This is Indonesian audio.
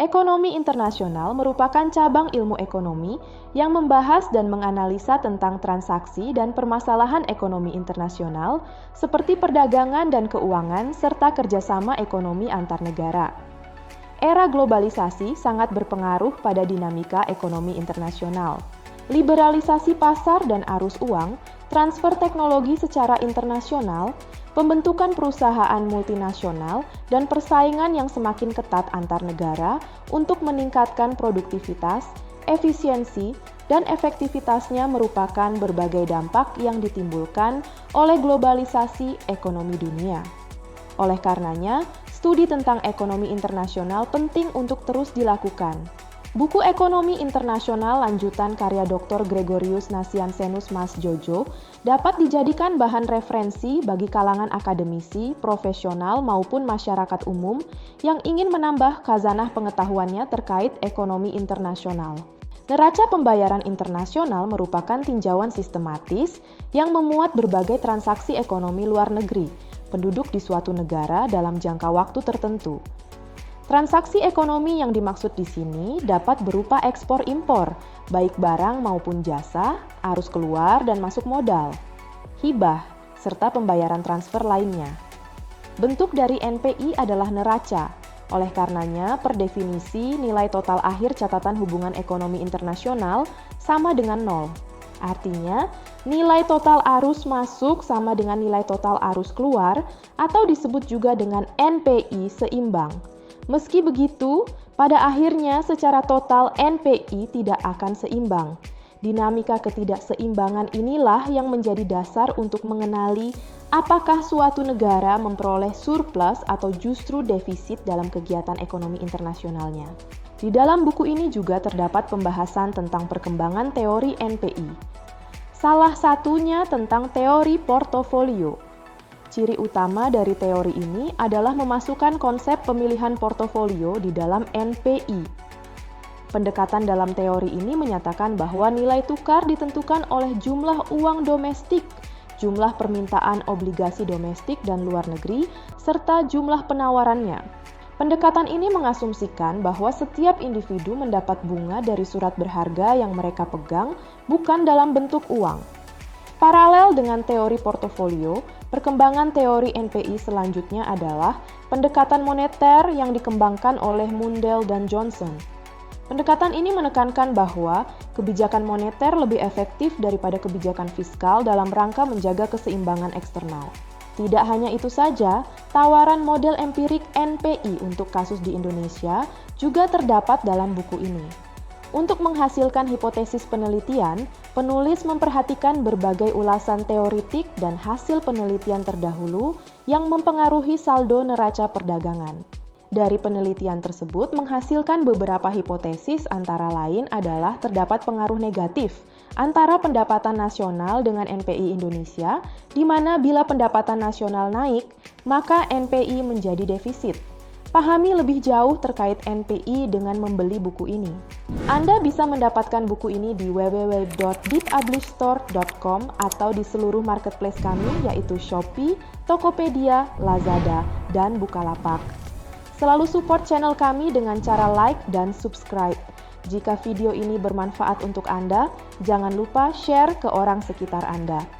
Ekonomi internasional merupakan cabang ilmu ekonomi yang membahas dan menganalisa tentang transaksi dan permasalahan ekonomi internasional seperti perdagangan dan keuangan serta kerjasama ekonomi antar negara. Era globalisasi sangat berpengaruh pada dinamika ekonomi internasional. Liberalisasi pasar dan arus uang, transfer teknologi secara internasional, pembentukan perusahaan multinasional, dan persaingan yang semakin ketat antar negara untuk meningkatkan produktivitas, efisiensi, dan efektivitasnya merupakan berbagai dampak yang ditimbulkan oleh globalisasi ekonomi dunia. Oleh karenanya, studi tentang ekonomi internasional penting untuk terus dilakukan. Buku Ekonomi Internasional lanjutan karya Dr. Gregorius Nassianzenus Mas Jojo dapat dijadikan bahan referensi bagi kalangan akademisi, profesional maupun masyarakat umum yang ingin menambah khazanah pengetahuannya terkait ekonomi internasional. Neraca pembayaran internasional merupakan tinjauan sistematis yang memuat berbagai transaksi ekonomi luar negeri, penduduk di suatu negara dalam jangka waktu tertentu. Transaksi ekonomi yang dimaksud di sini dapat berupa ekspor-impor, baik barang maupun jasa, arus keluar dan masuk modal, hibah, serta pembayaran transfer lainnya. Bentuk dari NPI adalah neraca. Oleh karenanya, per definisi nilai total akhir catatan hubungan ekonomi internasional sama dengan nol. Artinya, nilai total arus masuk sama dengan nilai total arus keluar atau disebut juga dengan NPI seimbang. Meski begitu, pada akhirnya secara total NPI tidak akan seimbang. Dinamika ketidakseimbangan inilah yang menjadi dasar untuk mengenali apakah suatu negara memperoleh surplus atau justru defisit dalam kegiatan ekonomi internasionalnya. Di dalam buku ini juga terdapat pembahasan tentang perkembangan teori NPI. Salah satunya tentang teori portofolio. Ciri utama dari teori ini adalah memasukkan konsep pemilihan portofolio di dalam NPI. Pendekatan dalam teori ini menyatakan bahwa nilai tukar ditentukan oleh jumlah uang domestik, jumlah permintaan obligasi domestik dan luar negeri, serta jumlah penawarannya. Pendekatan ini mengasumsikan bahwa setiap individu mendapat bunga dari surat berharga yang mereka pegang bukan dalam bentuk uang. Paralel dengan teori portofolio, perkembangan teori NPI selanjutnya adalah pendekatan moneter yang dikembangkan oleh Mundell dan Johnson. Pendekatan ini menekankan bahwa kebijakan moneter lebih efektif daripada kebijakan fiskal dalam rangka menjaga keseimbangan eksternal. Tidak hanya itu saja, tawaran model empirik NPI untuk kasus di Indonesia juga terdapat dalam buku ini. Untuk menghasilkan hipotesis penelitian, penulis memperhatikan berbagai ulasan teoritik dan hasil penelitian terdahulu yang mempengaruhi saldo neraca perdagangan. Dari penelitian tersebut menghasilkan beberapa hipotesis antara lain adalah terdapat pengaruh negatif antara pendapatan nasional dengan NPI Indonesia, di mana bila pendapatan nasional naik, maka NPI menjadi defisit. Pahami lebih jauh terkait NPI dengan membeli buku ini. Anda bisa mendapatkan buku ini di www.deepublishstore.com atau di seluruh marketplace kami yaitu Shopee, Tokopedia, Lazada, dan Bukalapak. Selalu support channel kami dengan cara like dan subscribe. Jika video ini bermanfaat untuk Anda, jangan lupa share ke orang sekitar Anda.